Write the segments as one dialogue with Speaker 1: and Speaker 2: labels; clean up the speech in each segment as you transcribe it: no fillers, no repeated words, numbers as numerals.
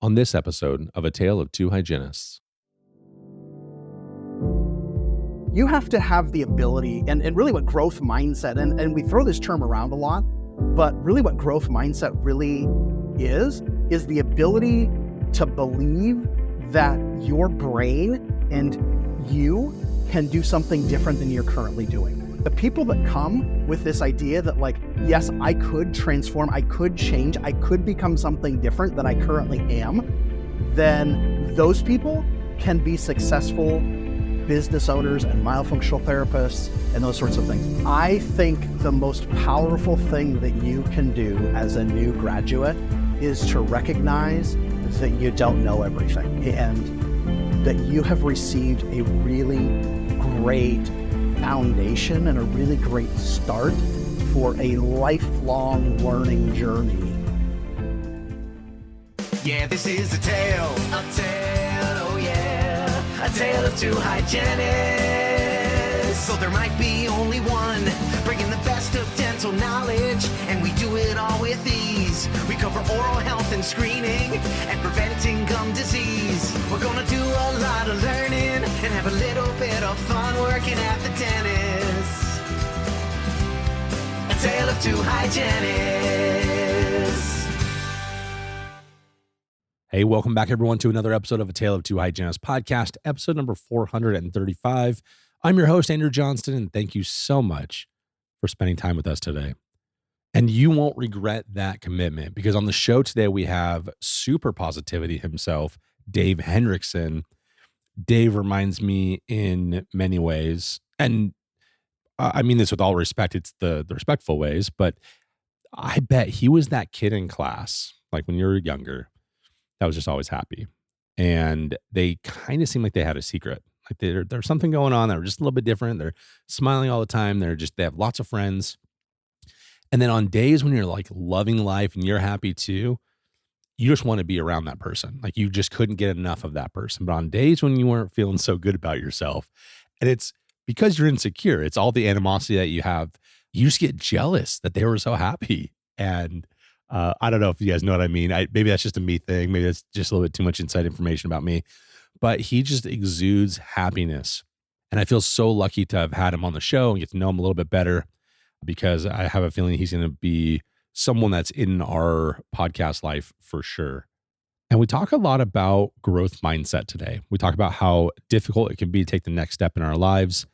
Speaker 1: on this episode of A Tale of Two Hygienists.
Speaker 2: You have to have the ability, and really what growth mindset, and we throw this term around a lot, but really what growth mindset really is the ability to believe that your brain and you can do something different than you're currently doing. The people that come with this idea that like, yes, I could transform, I could change, I could become something different than I currently am, then those people can be successful business owners and myofunctional therapists and those sorts of things. I think the most powerful thing that you can do as a new graduate is to recognize that you don't know everything and that you have received a really great foundation and a really great start for a lifelong learning journey.
Speaker 3: Yeah, this is a tale, oh yeah, a tale of two hygienists. So there might be only one, bringing the best of dental knowledge, and we do it all with ease. We cover oral health and screening, and preventing gum disease. We're gonna do a lot of learning, and have a little bit of fun working at the dentist. A tale of two hygienists.
Speaker 1: Hey, welcome back, everyone, to another episode of A Tale of Two Hygienists podcast, episode number 435. I'm your host, Andrew Johnston, and thank you so much for spending time with us today. And you won't regret that commitment, because on the show today, we have super positivity himself, Dave Henrichsen. Dave reminds me in many ways, and I mean this with all respect, it's the respectful ways, but I bet he was that kid in class, like when you were younger, that was just always happy. And they kind of seem like they had a secret. Like there's something going on. They're just a little bit different. They're smiling all the time. They have lots of friends. And then on days when you're like loving life and you're happy too, you just want to be around that person. Like you just couldn't get enough of that person. But on days when you weren't feeling so good about yourself, and it's because you're insecure, it's all the animosity that you have, you just get jealous that they were so happy. And I don't know if you guys know what I mean. Maybe that's just a me thing. Maybe that's just a little bit too much inside information about me. But he just exudes happiness. And I feel so lucky to have had him on the show and get to know him a little bit better, because I have a feeling he's going to be someone that's in our podcast life for sure. And we talk a lot about growth mindset today. We talk about how difficult it can be to take the next step in our lives.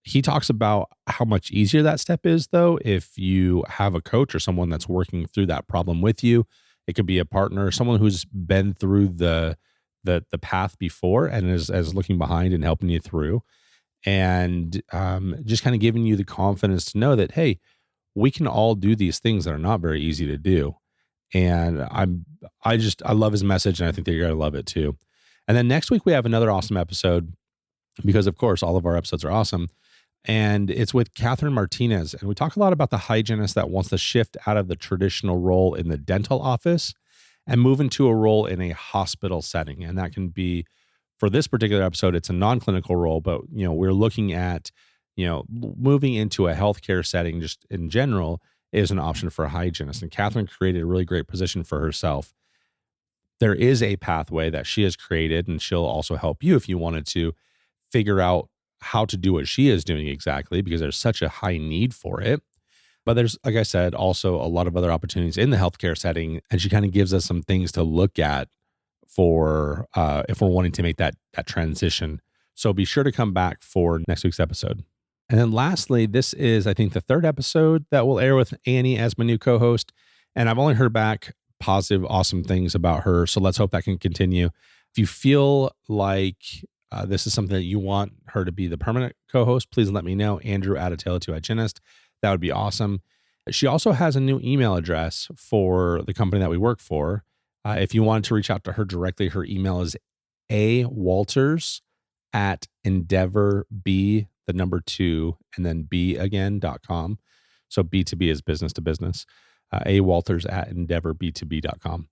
Speaker 1: He talks about how much easier that step is, though, if you have a coach or someone that's working through that problem with you. It could be a partner, someone who's been through the path before and is looking behind and helping you through, and just kind of giving you the confidence to know that, hey, we can all do these things that are not very easy to do. And I love his message, and I think that you're going to love it too. And then next week we have another awesome episode, because of course all of our episodes are awesome. And it's with Catherine Martinez. And we talk a lot about the hygienist that wants to shift out of the traditional role in the dental office and move into a role in a hospital setting. And that can be, for this particular episode, it's a non-clinical role, but we're looking at, moving into a healthcare setting just in general is an option for a hygienist. And Catherine created a really great position for herself. There is a pathway that she has created, and she'll also help you if you wanted to figure out how to do what she is doing exactly, because there's such a high need for it. But there's, like I said, also a lot of other opportunities in the healthcare setting. And she kind of gives us some things to look at for if we're wanting to make that transition. So be sure to come back for next week's episode. And then lastly, this is, I think, the third episode that will air with Annie as my new co-host. And I've only heard back positive, awesome things about her. So let's hope that can continue. If you feel like this is something that you want her to be the permanent co-host, please let me know. Andrew at A Tale of Two Hygienists. That would be awesome. She also has a new email address for the company that we work for. If you wanted to reach out to her directly, her email is awalters@endeavorb, the number 2, and then b again.com. So B2B is business to business. awalters@endeavorb2b.com.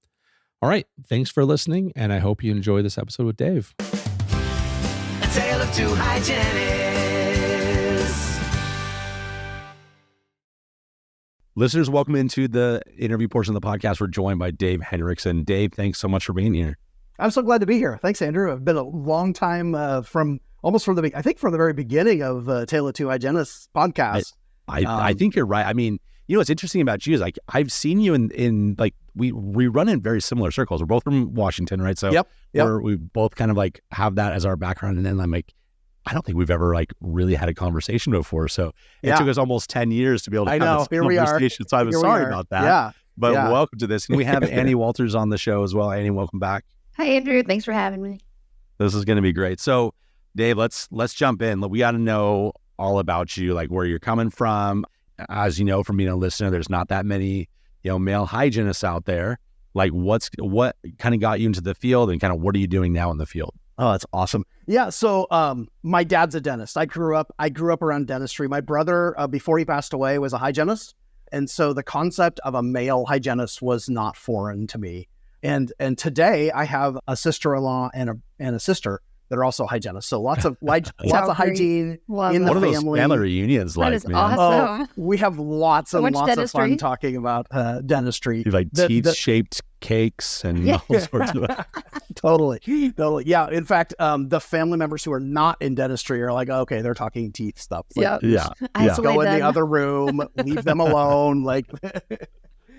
Speaker 1: All right. Thanks for listening. And I hope you enjoy this episode with Dave.
Speaker 3: A tale of two hygienists.
Speaker 1: Listeners, welcome into the interview portion of the podcast. We're joined by Dave Henrichsen. Dave, thanks so much for being here.
Speaker 2: I'm so glad to be here. Thanks, Andrew. I've been a long time from the very beginning of Tale of Two Hygienists podcast.
Speaker 1: I think you're right. I mean, what's interesting about you is like I've seen you in like we run in very similar circles. We're both from Washington, right? So
Speaker 2: yep.
Speaker 1: we both kind of like have that as our background. And then I'm like, I don't think we've ever like really had a conversation before. So it took us almost 10 years to be able to have this conversation. So I'm sorry about that.
Speaker 2: Yeah.
Speaker 1: But welcome to this. And we have Annie Walters on the show as well. Annie, welcome back.
Speaker 4: Hi, Andrew. Thanks for having me.
Speaker 1: This is going to be great. So Dave, let's jump in. We got to know all about you, like where you're coming from. As you know, from being a listener, there's not that many, male hygienists out there. Like what kind of got you into the field and kind of what are you doing now in the field?
Speaker 2: Oh, that's awesome. Yeah. So, my dad's a dentist. I grew up around dentistry. My brother, before he passed away, was a hygienist. And so the concept of a male hygienist was not foreign to me. And today I have a sister-in-law and a sister that are also hygienists. So lots of hygiene in the family.
Speaker 1: What are those family reunions like,
Speaker 4: that is
Speaker 1: man?
Speaker 4: awesome.
Speaker 2: Oh, we have lots and lots
Speaker 4: dentistry.
Speaker 2: of fun talking about dentistry.
Speaker 1: You have like teeth-shaped cakes and all sorts of
Speaker 2: Totally. Yeah. In fact, the family members who are not in dentistry are like, okay, they're talking teeth stuff. Like, go in the other room, leave them alone. Like,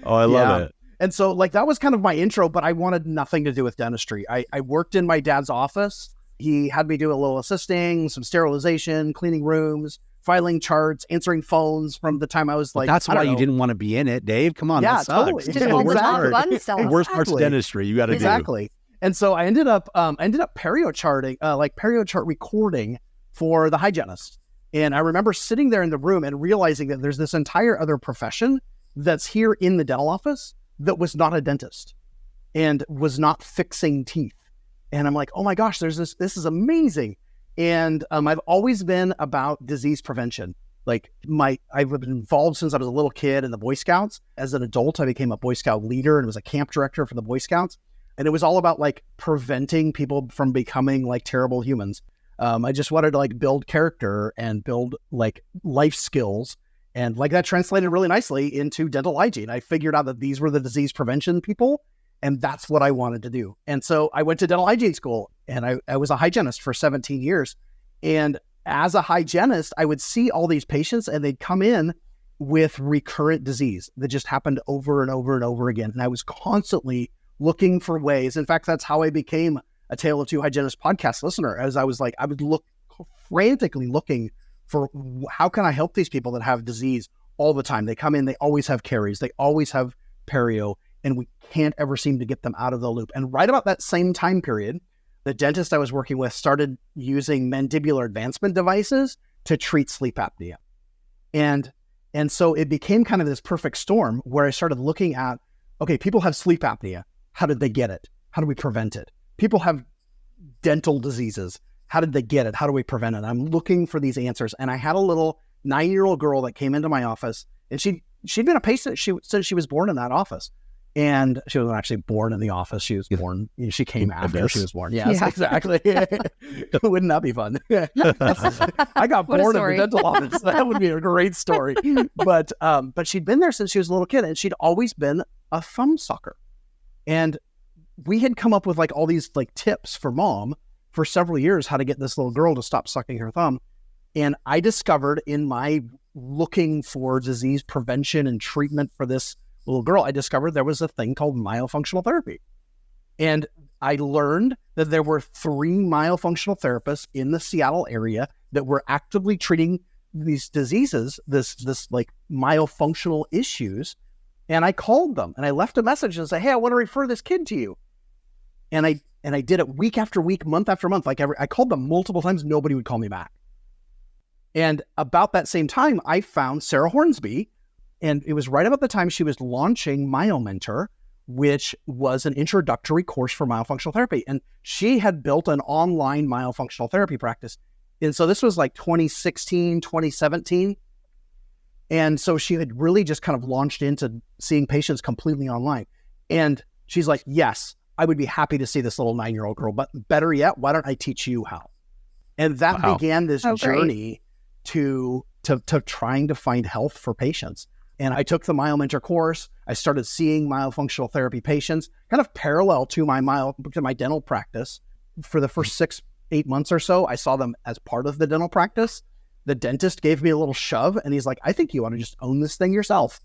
Speaker 1: oh, I love it.
Speaker 2: And so like that was kind of my intro, but I wanted nothing to do with dentistry. I worked in my dad's office. He had me do a little assisting, some sterilization, cleaning rooms, filing charts, answering phones from the time I was like,
Speaker 1: that's why you didn't want to be in it, Dave. Come on.
Speaker 2: Yeah,
Speaker 1: that sucks.
Speaker 2: totally.
Speaker 4: Just all the fun stuff.
Speaker 1: The worst part's dentistry. You got to do.
Speaker 2: Exactly. And so I ended up perio charting, perio chart recording for the hygienist. And I remember sitting there in the room and realizing that there's this entire other profession that's here in the dental office that was not a dentist and was not fixing teeth. And I'm like, oh my gosh, this is amazing. And I've always been about disease prevention. Like I've been involved since I was a little kid in the Boy Scouts. As an adult, I became a Boy Scout leader and was a camp director for the Boy Scouts. And it was all about like preventing people from becoming like terrible humans. I just wanted to like build character and build like life skills. And like that translated really nicely into dental hygiene. I figured out that these were the disease prevention people. And that's what I wanted to do. And so I went to dental hygiene school and I was a hygienist for 17 years. And as a hygienist, I would see all these patients and they'd come in with recurrent disease that just happened over and over and over again. And I was constantly looking for ways. In fact, that's how I became a Tale of Two Hygienists podcast listener. As I would look frantically looking for how can I help these people that have disease all the time. They come in, they always have caries, they always have perio, and we can't ever seem to get them out of the loop. And right about that same time period, the dentist I was working with started using mandibular advancement devices to treat sleep apnea. And so it became kind of this perfect storm where I started looking at, okay, people have sleep apnea. How did they get it? How do we prevent it? People have dental diseases. How did they get it? How do we prevent it? I'm looking for these answers. And I had a little 9-year-old girl that came into my office and she'd been a patient. She said she was born in that office. And she wasn't actually born in the office. She was born, she came after she was born. Yes, exactly. Wouldn't that be fun? I got born in the dental office. That would be a great story. But she'd been there since she was a little kid and she'd always been a thumb sucker. And we had come up with like all these like tips for mom for several years, how to get this little girl to stop sucking her thumb. And I discovered in my looking for disease prevention and treatment for this little girl, I discovered there was a thing called myofunctional therapy. And I learned that there were 3 myofunctional therapists in the Seattle area that were actively treating these diseases, this like myofunctional issues. And I called them and I left a message and said, hey, I want to refer this kid to you. And I did it week after week, month after month. Like I called them multiple times. Nobody would call me back. And about that same time, I found Sarah Hornsby. And it was right about the time she was launching MyoMentor, which was an introductory course for myofunctional therapy. And she had built an online myofunctional therapy practice. And so this was like 2016, 2017. And so she had really just kind of launched into seeing patients completely online. And she's like, yes, I would be happy to see this little 9-year-old girl, but better yet, why don't I teach you how? And that began this journey to trying to find health for patients. And I took the MyoMentor course. I started seeing myofunctional therapy patients kind of parallel to my dental practice. For the first 6-8 months or so, I saw them as part of the dental practice. The dentist gave me a little shove and he's like, I think you want to just own this thing yourself.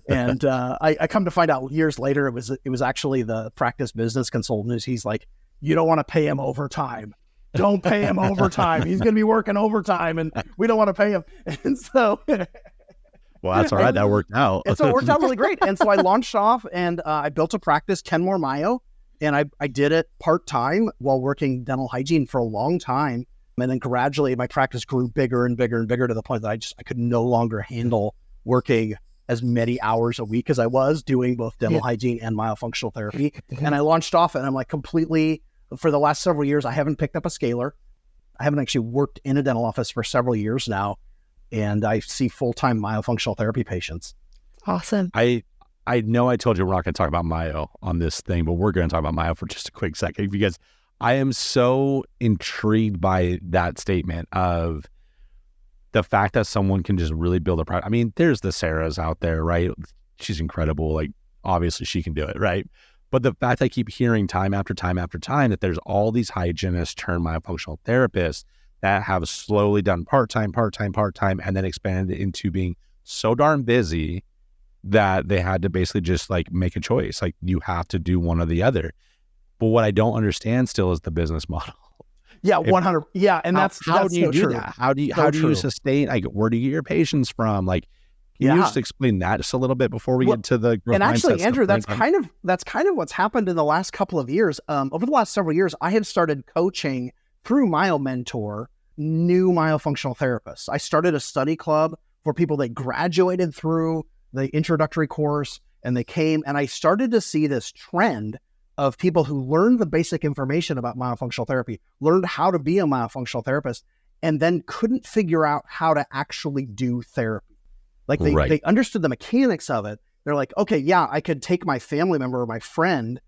Speaker 2: And I come to find out years later, it was actually the practice business consultant. He's like, you don't want to pay him overtime. Don't pay him overtime. He's going to be working overtime and we don't want to pay him. And so...
Speaker 1: Well, that's all right. That worked out.
Speaker 2: And so it worked out really great. And so I launched off and I built a practice, 10 more Myo. And I did it part-time while working dental hygiene for a long time. And then gradually my practice grew bigger and bigger and bigger to the point that I could no longer handle working as many hours a week as I was doing both dental hygiene and myofunctional therapy. And I launched off and I'm like completely, for the last several years, I haven't picked up a scaler. I haven't actually worked in a dental office for several years now. And I see full-time myofunctional therapy patients.
Speaker 4: Awesome.
Speaker 1: I know I told you we're not going to talk about Myo on this thing, but we're going to talk about Myo for just a quick second because I am so intrigued by that statement of the fact that someone can just really build a product. I mean, there's the Sarahs out there, right? She's incredible. Like, obviously she can do it, right? But the fact I keep hearing time after time after time that there's all these hygienists turned myofunctional therapists that have slowly done part-time, and then expanded into being so darn busy that they had to basically just like make a choice. Like you have to do one or the other. But what I don't understand still is the business model.
Speaker 2: Yeah, 100. Yeah, and that's
Speaker 1: how do you
Speaker 2: so
Speaker 1: do
Speaker 2: true.
Speaker 1: that? How do you sustain? Like, where do you get your patients from? Like, can you just explain that just a little bit before we get to the growth
Speaker 2: and actually,
Speaker 1: mindset
Speaker 2: Andrew,
Speaker 1: stuff?
Speaker 2: that's kind of what's happened in the last couple of years. Over the last several years, I had started coaching through MyoMentor new myofunctional therapists. I started a study club for people that graduated through the introductory course and they came, and I started to see this trend of people who learned the basic information about myofunctional therapy, learned how to be a myofunctional therapist, and then couldn't figure out how to actually do therapy. Like they understood the mechanics of it. They're like, okay, yeah, I could take my family member or my friend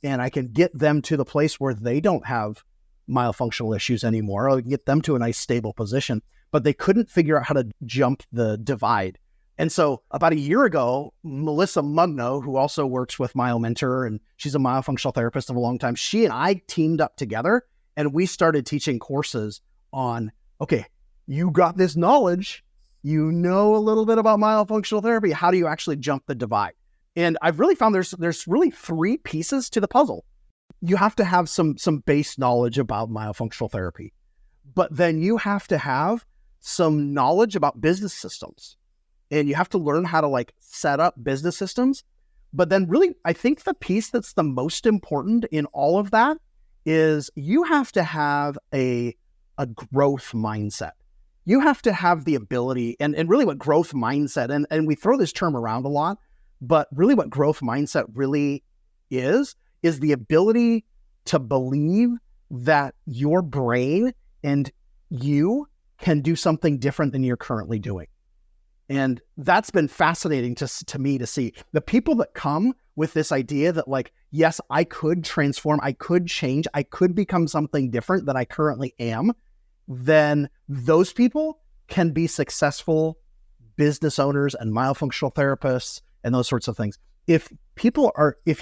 Speaker 2: and I can get them to the place where they don't have myofunctional issues anymore. I'll get them to a nice stable position, but they couldn't figure out how to jump the divide. And so about a year ago, Melissa Mugno, who also works with MyoMentor, and she's a myofunctional therapist of a long time, she and I teamed up together and we started teaching courses on, okay, you got this knowledge, you know a little bit about myofunctional therapy, how do you actually jump the divide? And I've really found there's really 3 pieces to the puzzle. You have to have some base knowledge about myofunctional therapy, but then you have to have some knowledge about business systems. And you have to learn how to like set up business systems. But then really, I think the piece that's the most important in all of that is you have to have a growth mindset. You have to have the ability, and really what growth mindset, and we throw this term around a lot, but really what growth mindset really is the ability to believe that your brain and you can do something different than you're currently doing. And that's been fascinating to me to see the people that come with this idea that like, yes, I could transform, I could change, I could become something different than I currently am. Then those people can be successful business owners and myofunctional therapists and those sorts of things. If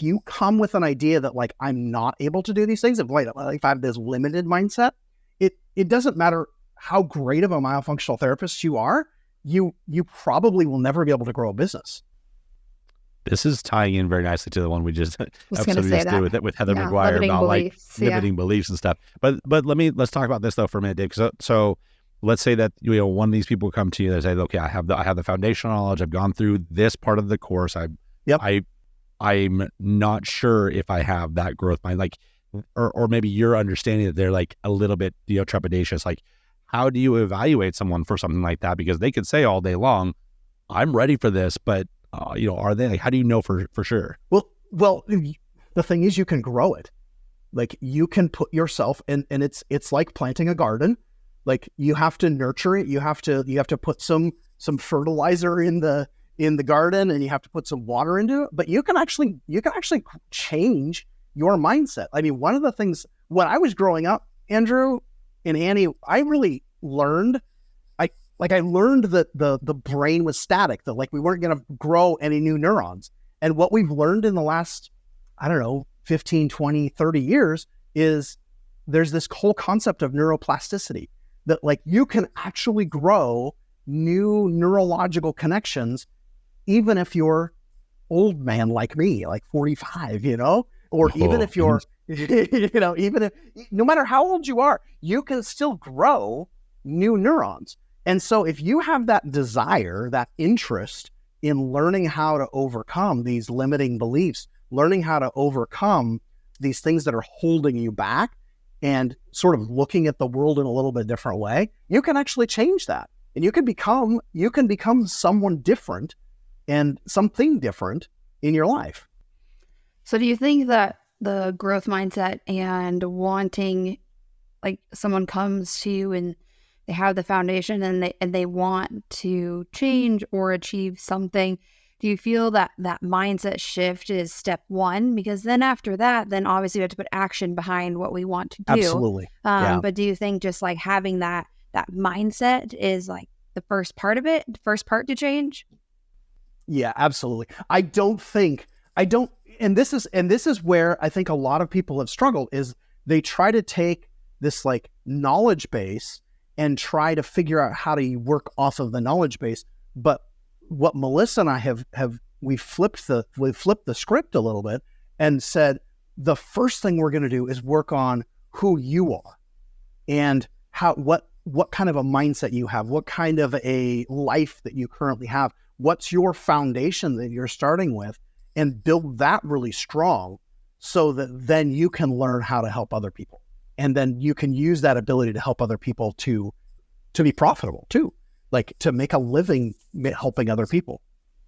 Speaker 2: you come with an idea that like, I'm not able to do these things, if I have this limited mindset, it doesn't matter how great of a myofunctional therapist you are, you probably will never be able to grow a business.
Speaker 1: This is tying in very nicely to the one we just did with Heather
Speaker 4: Yeah,
Speaker 1: McGuire about
Speaker 4: beliefs,
Speaker 1: like limiting beliefs and stuff. But let's talk about this though for a minute, Dave. So let's say that one of these people come to you and say, okay, I have the foundational knowledge. I've gone through this part of the course. I'm not sure if I have that growth mind, like, or maybe you're understanding that they're like a little bit trepidatious. Like, how do you evaluate someone for something like that? Because they could say all day long, "I'm ready for this," but are they? Like, how do you know for sure?
Speaker 2: Well, the thing is, you can grow it. Like you can put yourself and it's like planting a garden. Like you have to nurture it. You have to put some fertilizer in the garden, and you have to put some water into it. But you can actually change your mindset. I mean, one of the things when I was growing up, Andrew and Annie, I really learned Like I learned that the brain was static, that like we weren't going to grow any new neurons. And what we've learned in the last, I don't know, 15, 20, 30 years is there's this whole concept of neuroplasticity, that like you can actually grow new neurological connections, even if you're old man like me, like 45, or even if you're, even if, no matter how old you are, you can still grow new neurons. And so if you have that desire, that interest in learning how to overcome these limiting beliefs, learning how to overcome these things that are holding you back, and sort of looking at the world in a little bit different way, you can actually change that. And you can become someone different and something different in your life.
Speaker 4: So do you think that the growth mindset and wanting, like someone comes to you and they have the foundation and they want to change or achieve something, do you feel that that mindset shift is step one? Because then after that, then obviously we have to put action behind what we want to do.
Speaker 2: Absolutely. Yeah.
Speaker 4: But do you think just like having that mindset is like the first part of it, the first part to change?
Speaker 2: Yeah, absolutely. And this is where I think a lot of people have struggled, is they try to take this like knowledge base and try to figure out how to work off of the knowledge base. But what Melissa and I we flipped the script a little bit and said, the first thing we're going to do is work on who you are and what kind of a mindset you have, what kind of a life that you currently have, what's your foundation that you're starting with, and build that really strong so that then you can learn how to help other people. And then you can use that ability to help other people to be profitable too, like to make a living helping other people.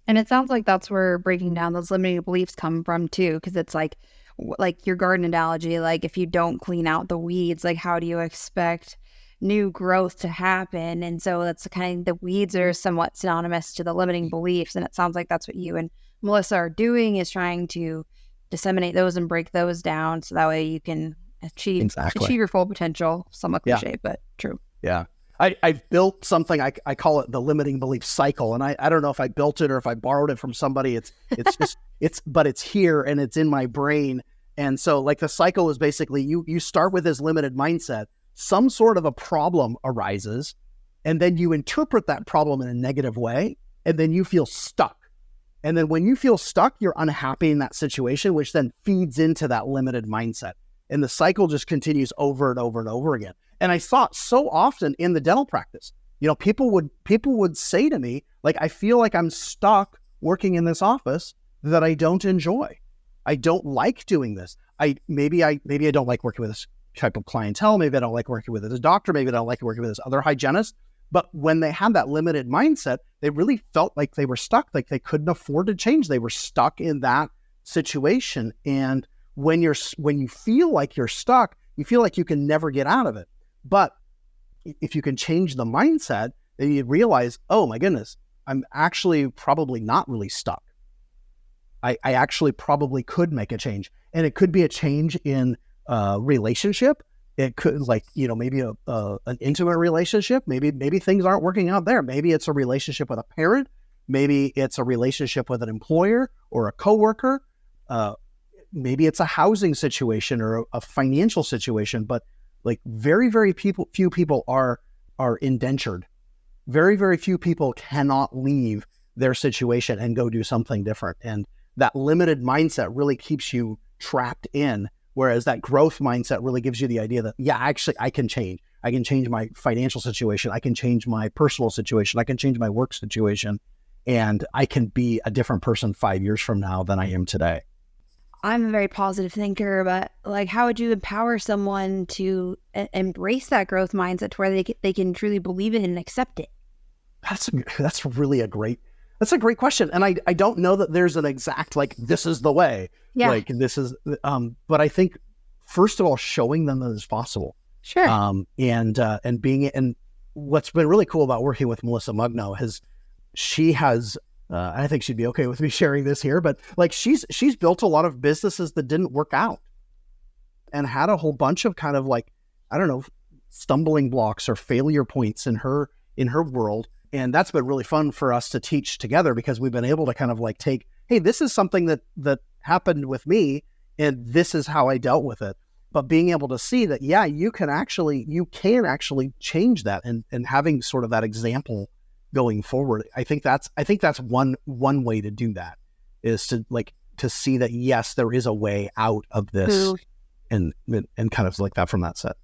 Speaker 4: And it sounds like that's where breaking down those limiting beliefs come from too, because it's like your garden analogy, like if you don't clean out the weeds, like how do you expect new growth to happen? And so that's the weeds are somewhat synonymous to the limiting beliefs. And it sounds like that's what you and Melissa are doing, is trying to disseminate those and break those down so that way you can achieve your full potential. Somewhat cliche, but true.
Speaker 2: Yeah. I've built something, I call it the limiting belief cycle. And I don't know if I built it or if I borrowed it from somebody. It's just, but it's here and it's in my brain. And so like the cycle is basically you start with this limited mindset, some sort of a problem arises, and then you interpret that problem in a negative way, and then you feel stuck. And then when you feel stuck, you're unhappy in that situation, which then feeds into that limited mindset. And the cycle just continues over and over and over again. And I saw it so often in the dental practice. People would say to me, like, I feel like I'm stuck working in this office that I don't enjoy. I don't like doing this. Maybe I don't like working with this type of clientele. Maybe I don't like working with this doctor. Maybe I don't like working with this other hygienist. But when they had that limited mindset, they really felt like they were stuck, like they couldn't afford to change. They were stuck in that situation. And when you feel like you're stuck, you feel like you can never get out of it. But if you can change the mindset, then you realize, oh my goodness, I'm actually probably not really stuck. I actually probably could make a change. And it could be a change in relationship. It could maybe an intimate relationship. Maybe things aren't working out there. Maybe it's a relationship with a parent. Maybe it's a relationship with an employer or a coworker. Maybe it's a housing situation or a financial situation. But like very, very few people are indentured. Very, very few people cannot leave their situation and go do something different. And that limited mindset really keeps you trapped in. Whereas that growth mindset really gives you the idea that, yeah, actually, I can change. I can change my financial situation. I can change my personal situation. I can change my work situation. And I can be a different person 5 years from now than I am today.
Speaker 4: I'm a very positive thinker, but like, how would you empower someone to embrace that growth mindset to where they can truly believe it and accept it?
Speaker 2: That's really a great question. And I don't know that there's an exact, like, this is the way.
Speaker 4: Yeah.
Speaker 2: Like this is, but I think first of all, showing them that it's possible.
Speaker 4: Sure.
Speaker 2: And what's been really cool about working with Melissa Mugno is she has, I think she'd be okay with me sharing this here, but like she's built a lot of businesses that didn't work out and had a whole bunch of kind of like, I don't know, stumbling blocks or failure points in her in her world. And that's been really fun for us to teach together, because we've been able to kind of like take, hey, this is something that happened with me, and this is how I dealt with it. But being able to see that, yeah, you can actually change that, and having sort of that example going forward. I think that's one way to do that, is to see that, yes, there is a way out of this, and kind of like that from that set.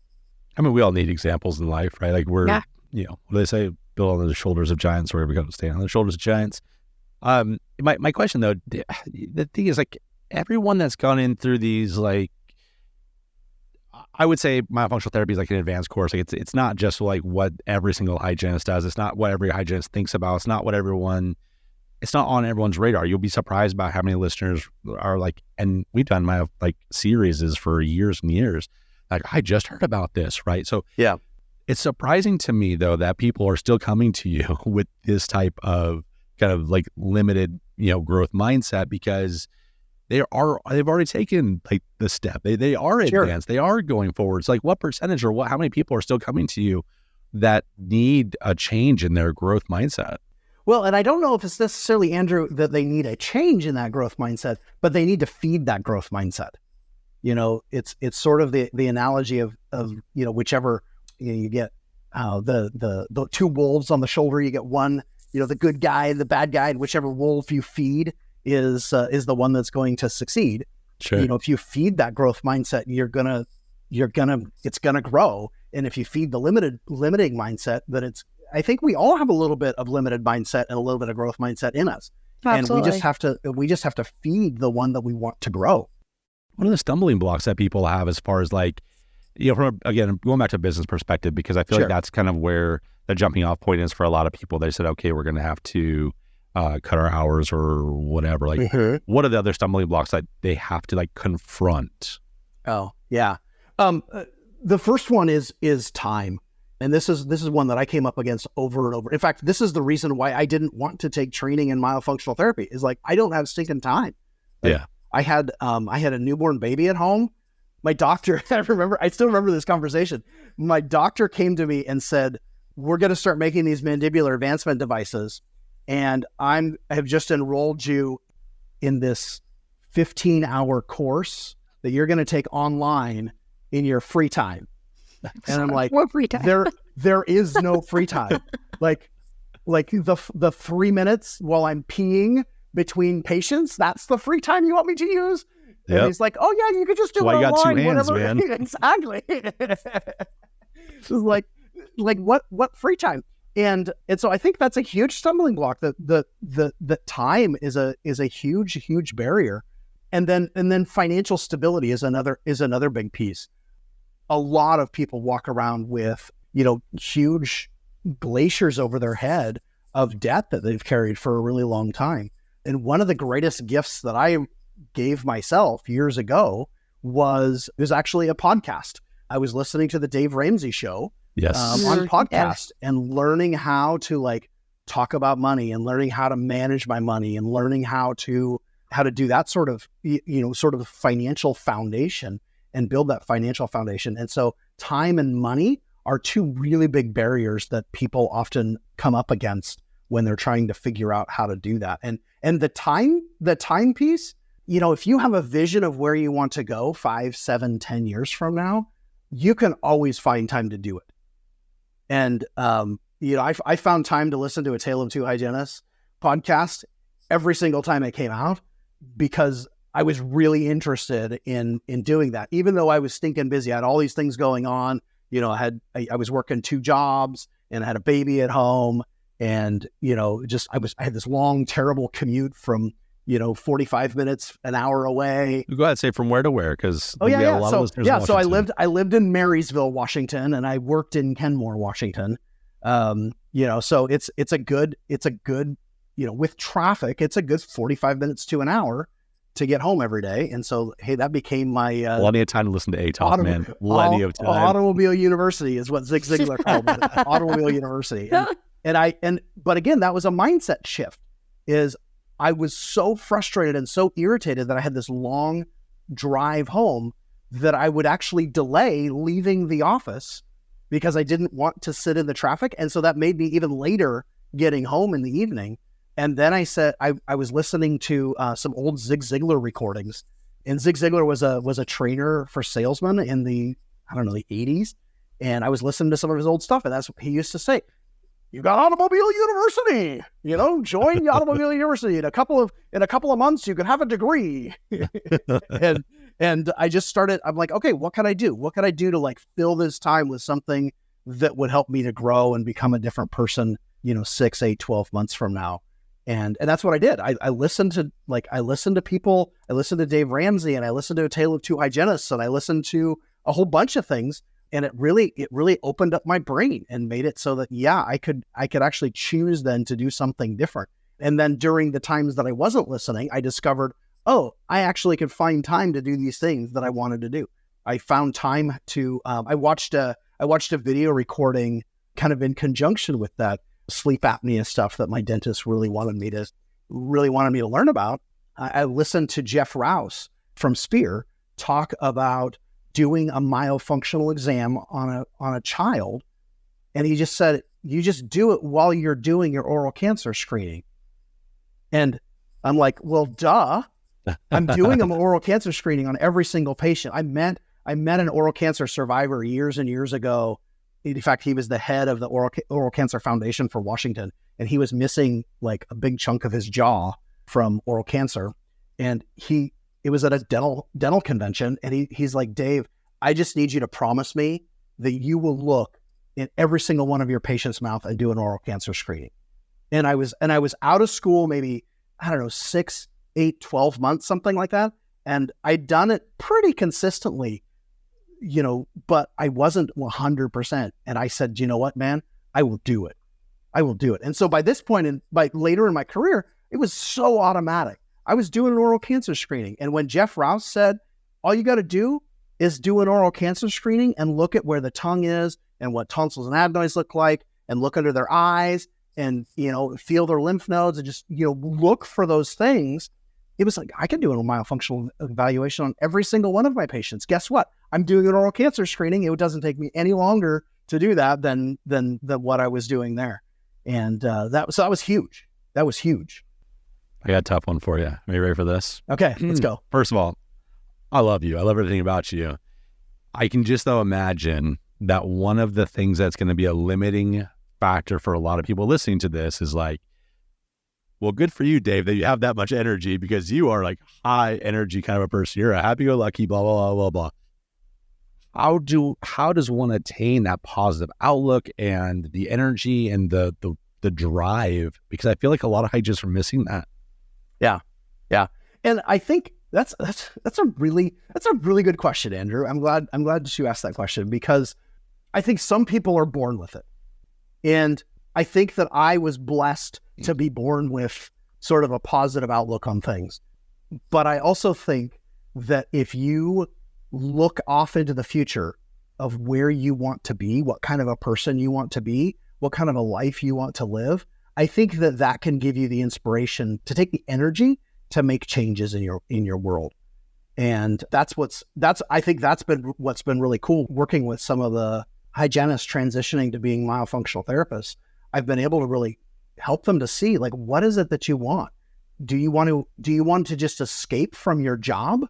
Speaker 1: I mean, we all need examples in life, right? Like what do they say? Build on the shoulders of giants, or we got to stand on the shoulders of giants. My question though, the thing is, like, everyone that's gone in through these, like, I would say myofunctional therapy is like an advanced course. Like it's not just like what every single hygienist does. It's not what every hygienist thinks about. It's not on everyone's radar. You'll be surprised about how many listeners are like, and we've done my like series for years and years. Like, I just heard about this, right? So
Speaker 2: yeah,
Speaker 1: it's surprising to me though that people are still coming to you with this type of kind of like limited, growth mindset, because they've already taken like the step. They are advanced. They are going forward. It's like, what percentage or how many people are still coming to you that need a change in their growth mindset?
Speaker 2: Well, and I don't know if it's necessarily, Andrew, that they need a change in that growth mindset, but they need to feed that growth mindset. It's sort of the analogy of whichever you get, the two wolves on the shoulder. You get one, the good guy, the bad guy, and whichever wolf you feed is the one that's going to succeed.
Speaker 1: Sure.
Speaker 2: If you feed that growth mindset, it's gonna grow. And if you feed the limiting mindset, I think we all have a little bit of limited mindset and a little bit of growth mindset in us.
Speaker 4: Absolutely.
Speaker 2: And we just have to feed the one that we want to grow.
Speaker 1: What are the stumbling blocks that people have as far as like, from, again, going back to a business perspective, because I feel like that's kind of where the jumping off point is for a lot of people. They said, okay, we're going to have to cut our hours or whatever. Like, what are the other stumbling blocks that they have to like confront?
Speaker 2: Oh, yeah. The first one is time. And this is one that I came up against over and over. In fact, this is the reason why I didn't want to take training in myofunctional therapy, is like, I don't have stinking time.
Speaker 1: Yeah.
Speaker 2: I had a newborn baby at home. My doctor, I still remember this conversation. My doctor came to me and said, we're going to start making these mandibular advancement devices. And I have just enrolled you in this 15-hour course that you're going to take online in your free time. And I'm like,
Speaker 4: what free time?
Speaker 2: There is no free time. like the 3 minutes while I'm peeing between patients, that's the free time you want me to use? And he's like, oh yeah, you could just do it online.
Speaker 1: You got 2 hands,
Speaker 2: whatever.
Speaker 1: man.
Speaker 2: Exactly. It's like what free time? And so I think that's a huge stumbling block. The time is a huge barrier. And then financial stability is another big piece. A lot of people walk around with, huge glaciers over their head of debt that they've carried for a really long time. And one of the greatest gifts that I gave myself years ago was actually a podcast. I was listening to the Dave Ramsey show on podcast and learning how to like talk about money and learning how to manage my money and learning how to do that sort of, sort of financial foundation and build that financial foundation. And so time and money are two really big barriers that people often come up against when they're trying to figure out how to do that. And the time piece, if you have a vision of where you want to go 5, 7, 10 years from now, you can always find time to do it. And, I found time to listen to a Tale of Two Hygienists podcast every single time it came out, because I was really interested in doing that. Even though I was stinking busy, I had all these things going on. I was working 2 jobs and I had a baby at home, and I had this long, terrible commute from 45 minutes, an hour away.
Speaker 1: Go ahead, say from where to where, because
Speaker 2: we have a lot of listeners in Washington. So I lived in Marysville, Washington, and I worked in Kenmore, Washington. So it's a good with traffic, it's a good 45 minutes to an hour to get home every day. And so, hey, that became my
Speaker 1: plenty of time to listen to ATOF, man. Plenty of time.
Speaker 2: Automobile University is what Zig Ziglar called it. Automobile University. But again, that was a mindset shift. I was so frustrated and so irritated that I had this long drive home that I would actually delay leaving the office because I didn't want to sit in the traffic. And so that made me even later getting home in the evening. And then I said, I was listening to some old Zig Ziglar recordings. And Zig Ziglar was a trainer for salesmen in the 80s. And I was listening to some of his old stuff. And that's what he used to say. You got Automobile University, join the Automobile University. In a couple of months, you can have a degree. and I just started, I'm like, okay, what can I do? What can I do to like fill this time with something that would help me to grow and become a different person, 6, 8, 12 months from now. And that's what I did. I listened to people. I listened to Dave Ramsey, and I listened to A Tale of Two Hygienists, and I listened to a whole bunch of things. And it really opened up my brain and made it so that, I could actually choose then to do something different. And then during the times that I wasn't listening, I discovered, I actually could find time to do these things that I wanted to do. I found time to, I watched a video recording kind of in conjunction with that sleep apnea stuff that my dentist really wanted me to learn about. I listened to Jeff Rouse from Spear talk about doing a myofunctional exam on a child. And he just said, you just do it while you're doing your oral cancer screening. And I'm like, well, duh. I'm doing an oral cancer screening on every single patient. I met an oral cancer survivor years and years ago. In fact, he was the head of the Oral Cancer Foundation for Washington, and he was missing like a big chunk of his jaw from oral cancer. And it was at a dental convention, and he's like, Dave, I just need you to promise me that you will look in every single one of your patient's mouth and do an oral cancer screening. And I was out of school, maybe, 6, 8, 12 months, something like that. And I'd done it pretty consistently, but I wasn't 100%. And I said, you know what, man, I will do it. And so by this point, by later in my career, it was so automatic. I was doing an oral cancer screening. And when Jeff Rouse said, all you got to do is do an oral cancer screening and look at where the tongue is and what tonsils and adenoids look like, and look under their eyes and, feel their lymph nodes and just, look for those things. It was like, I can do a myofunctional evaluation on every single one of my patients. Guess what? I'm doing an oral cancer screening. It doesn't take me any longer to do that than what I was doing there. And that was huge. That was huge.
Speaker 1: I got a tough one for you. Are you ready for this?
Speaker 2: Okay, let's go.
Speaker 1: First of all, I love you. I love everything about you. I can just imagine that one of the things that's going to be a limiting factor for a lot of people listening to this is like, well, good for you, Dave, that you have that much energy, because you are like high energy kind of a person. You're a happy-go-lucky, blah, blah, blah, blah, blah. How does one attain that positive outlook and the energy and the drive? Because I feel like a lot of hygienists are missing that.
Speaker 2: Yeah. And I think that's a really good question, Andrew. I'm glad that you asked that question, because I think some people are born with it. And I think that I was blessed to be born with sort of a positive outlook on things. But I also think that if you look off into the future of where you want to be, what kind of a person you want to be, what kind of a life you want to live, I think that can give you the inspiration to take the energy to make changes in your world. And I think that's been what's been really cool working with some of the hygienists transitioning to being myofunctional therapists. I've been able to really help them to see, like, what is it that you want? Do you want to just escape from your job,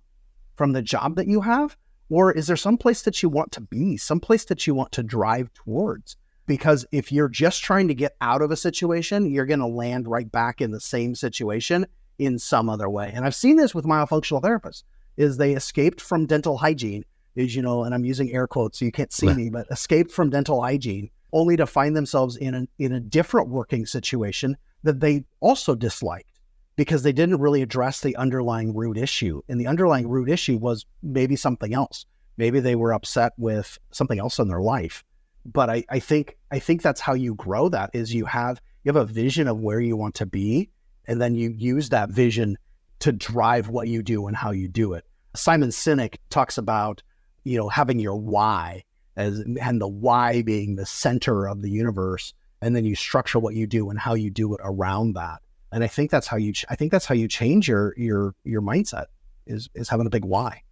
Speaker 2: from the job that you have? Or is there some place that you want to be, some place that you want to drive towards? Because if you're just trying to get out of a situation, you're going to land right back in the same situation in some other way. And I've seen this with myofunctional therapists, is they escaped from dental hygiene, and I'm using air quotes so you can't see me, but escaped from dental hygiene only to find themselves in a different working situation that they also disliked, because they didn't really address the underlying root issue. And the underlying root issue was maybe something else. Maybe they were upset with something else in their life. But I think that's how you grow that, is you have a vision of where you want to be, and then you use that vision to drive what you do and how you do it. Simon Sinek talks about, having your why, and the why being the center of the universe, and then you structure what you do and how you do it around that. And I think that's how you change your mindset, is having a big why.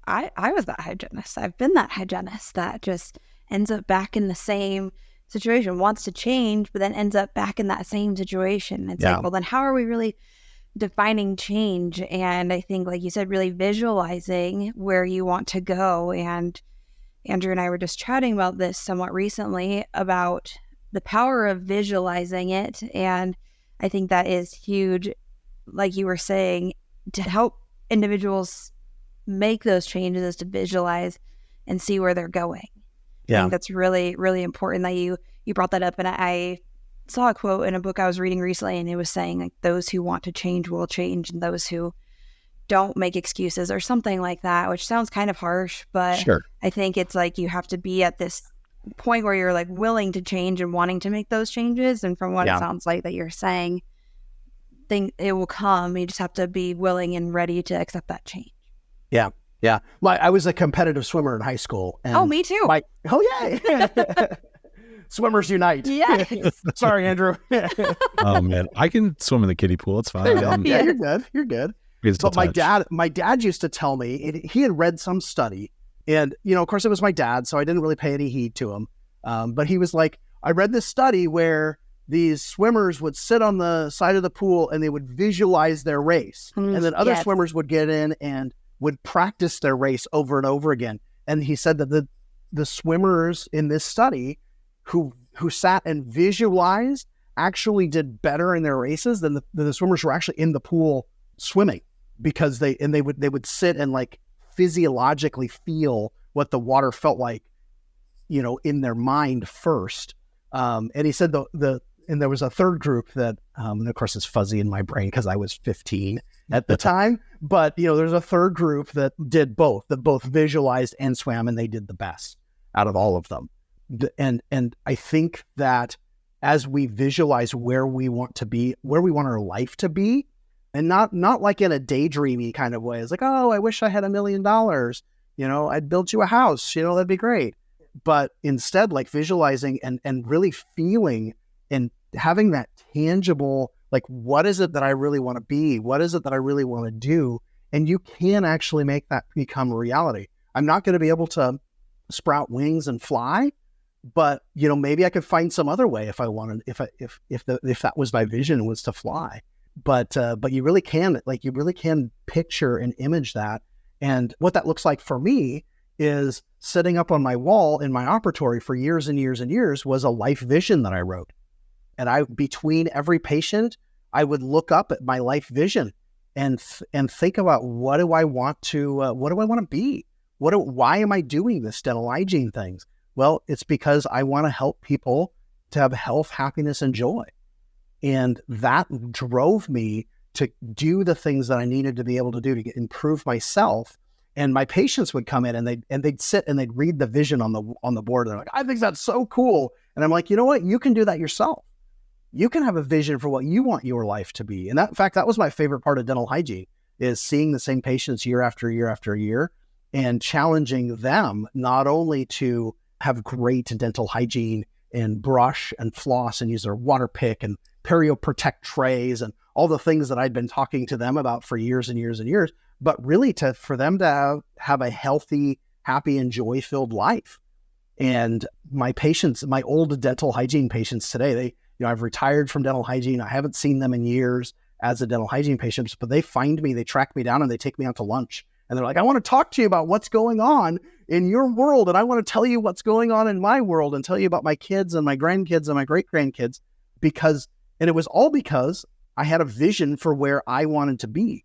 Speaker 4: I was that hygienist. I've been that hygienist that just ends up back in the same situation, wants to change, but then ends up back in that same situation. It's like, well, then how are we really defining change? And I think, like you said, really visualizing where you want to go. And Andrew and I were just chatting about this somewhat recently about the power of visualizing it. And I think that is huge, like you were saying, to help individuals make those changes, is to visualize and see where they're going. I think that's really, really important that you brought that up. And I saw a quote in a book I was reading recently, and it was saying, like, those who want to change will change, and those who don't make excuses, or something like that, which sounds kind of harsh, but
Speaker 2: Sure.
Speaker 4: I think it's like you have to be at this point where you're like willing to change and wanting to make those changes. And from what it sounds like that you're saying, it will come. You just have to be willing and ready to accept that change.
Speaker 2: Yeah. I was a competitive swimmer in high school. And
Speaker 4: me too.
Speaker 2: yeah. Swimmers unite.
Speaker 4: Yes.
Speaker 2: Sorry, Andrew.
Speaker 1: Oh man, I can swim in the kiddie pool. It's fine.
Speaker 2: Yeah, you're good. You're good. But my dad used to tell me, he had read some study, and of course it was my dad, so I didn't really pay any heed to him. But he was like, I read this study where these swimmers would sit on the side of the pool and they would visualize their race, and then other swimmers would get in and would practice their race over and over again. And he said that the swimmers in this study who sat and visualized actually did better in their races than the swimmers who were actually in the pool swimming, because they would sit and like physiologically feel what the water felt like, in their mind first. And he said and there was a third group that, and of course it's fuzzy in my brain because I was 15 at the time, but there's a third group that did both, that both visualized and swam, and they did the best out of all of them. And I think that as we visualize where we want to be, where we want our life to be, and not like in a daydreamy kind of way, it's like, oh, I wish I had $1 million, I'd build you a house, that'd be great. But instead, like visualizing and really feeling and having that tangible, like, what is it that I really want to be? What is it that I really want to do? And you can actually make that become a reality. I'm not going to be able to sprout wings and fly, but maybe I could find some other way if I wanted, if that was my vision, was to fly. But you really can picture and image that. And what that looks like for me is sitting up on my wall in my operatory for years and years and years was a life vision that I wrote. And between every patient, I would look up at my life vision and think about, what do I want to be? Why am I doing this dental hygiene things? Well, it's because I want to help people to have health, happiness, and joy. And that drove me to do the things that I needed to be able to do to improve myself. And my patients would come in and they'd sit and they'd read the vision on the board. And they're like, I think that's so cool. And I'm like, you know what? You can do that yourself. You can have a vision for what you want your life to be. And in fact, that was my favorite part of dental hygiene, is seeing the same patients year after year after year and challenging them not only to have great dental hygiene and brush and floss and use their water pick and perio protect trays and all the things that I'd been talking to them about for years and years and years, but really for them to have a healthy, happy, and joy-filled life. And my patients, my old dental hygiene patients today, I've retired from dental hygiene. I haven't seen them in years as a dental hygiene patient, but they find me, they track me down, and they take me out to lunch. And they're like, I want to talk to you about what's going on in your world. And I want to tell you what's going on in my world and tell you about my kids and my grandkids and my great-grandkids. And it was all because I had a vision for where I wanted to be.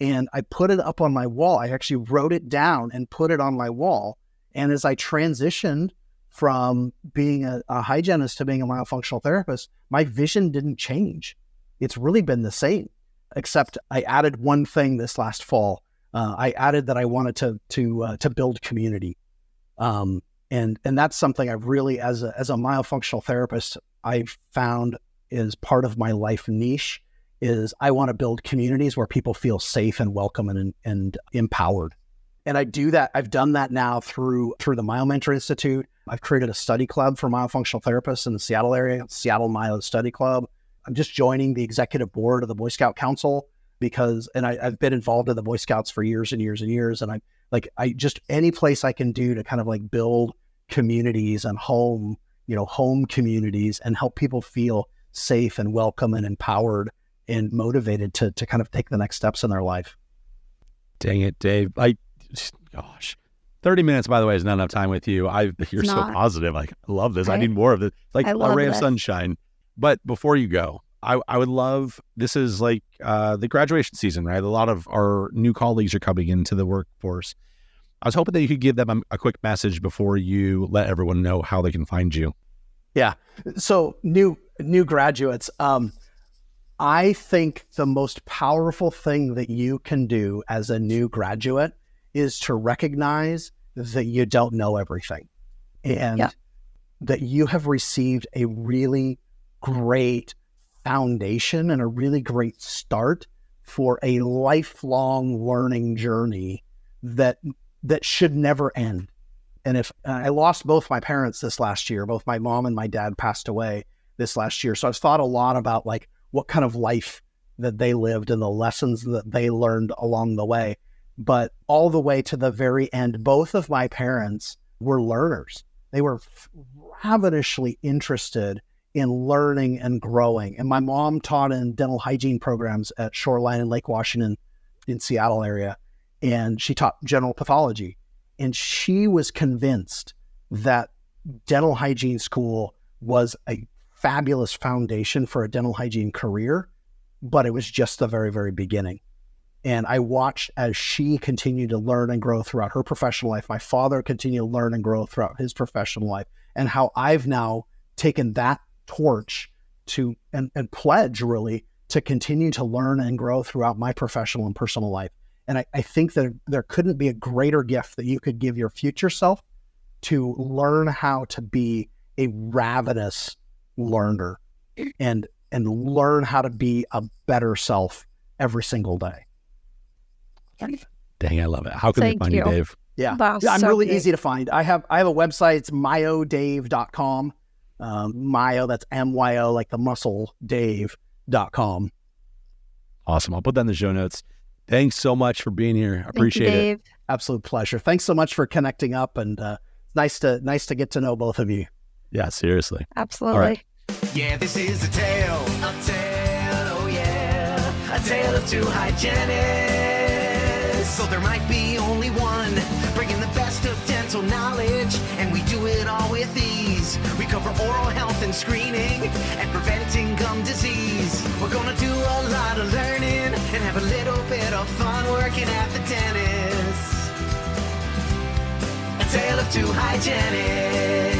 Speaker 2: And I put it up on my wall. I actually wrote it down and put it on my wall. And as I transitioned from being a hygienist to being a myofunctional therapist, my vision didn't change. It's really been the same, except I added one thing this last fall. I added that I wanted to build community. And that's something I've really, as a myofunctional therapist, I've found is part of my life niche, is I want to build communities where people feel safe and welcome and empowered. And I do that. I've done that now through the MyoMentor Institute. I've created a study club for myofunctional therapists in the Seattle area, Seattle Myo Study Club. I'm just joining the executive board of the Boy Scout Council I've been involved in the Boy Scouts for years and years and years. And I just any place I can do to kind of like build communities and home communities, and help people feel safe and welcome and empowered and motivated to kind of take the next steps in their life.
Speaker 1: Dang it, Dave. Gosh. 30 minutes, by the way, is not enough time with you. You're so positive. Like, I love this. I need more of this. Like a ray of sunshine. But before you go, I would love, this is like the graduation season, right? A lot of our new colleagues are coming into the workforce. I was hoping that you could give them a quick message before you let everyone know how they can find you.
Speaker 2: Yeah. So new graduates, I think the most powerful thing that you can do as a new graduate is to recognize that you don't know everything, and that you have received a really great foundation and a really great start for a lifelong learning journey that should never end. And if I lost both my parents this last year, both my mom and my dad passed away this last year. So I've thought a lot about like what kind of life that they lived and the lessons that they learned along the way. But all the way to the very end, both of my parents were learners. They were ravenously interested in learning and growing. And my mom taught in dental hygiene programs at Shoreline and Lake Washington in Seattle area. And she taught general pathology. And she was convinced that dental hygiene school was a fabulous foundation for a dental hygiene career, but it was just the very, very beginning. And I watched as she continued to learn and grow throughout her professional life. My father continued to learn and grow throughout his professional life, and how I've now taken that torch to and pledge really to continue to learn and grow throughout my professional and personal life. And I think that there couldn't be a greater gift that you could give your future self to learn how to be a ravenous learner and learn how to be a better self every single day.
Speaker 1: Dang, I love it. How can they find you, Dave?
Speaker 2: Yeah, I'm really easy to find. I have a website. It's myodave.com. Myo, that's MYO, like the muscle, Dave.com.
Speaker 1: Awesome. I'll put that in the show notes. Thanks so much for being here. I appreciate it.
Speaker 2: Absolute pleasure. Thanks so much for connecting up, and nice to get to know both of you.
Speaker 1: Yeah, seriously.
Speaker 4: Absolutely.
Speaker 1: All right.
Speaker 3: Yeah, this is a tale, oh yeah, a tale of two hygienists. So there might be only one, bringing the best of dental knowledge, and we do it all with ease. We cover oral health and screening, and preventing gum disease. We're gonna do a lot of learning, and have a little bit of fun working at the dentist. A tale of two hygienists.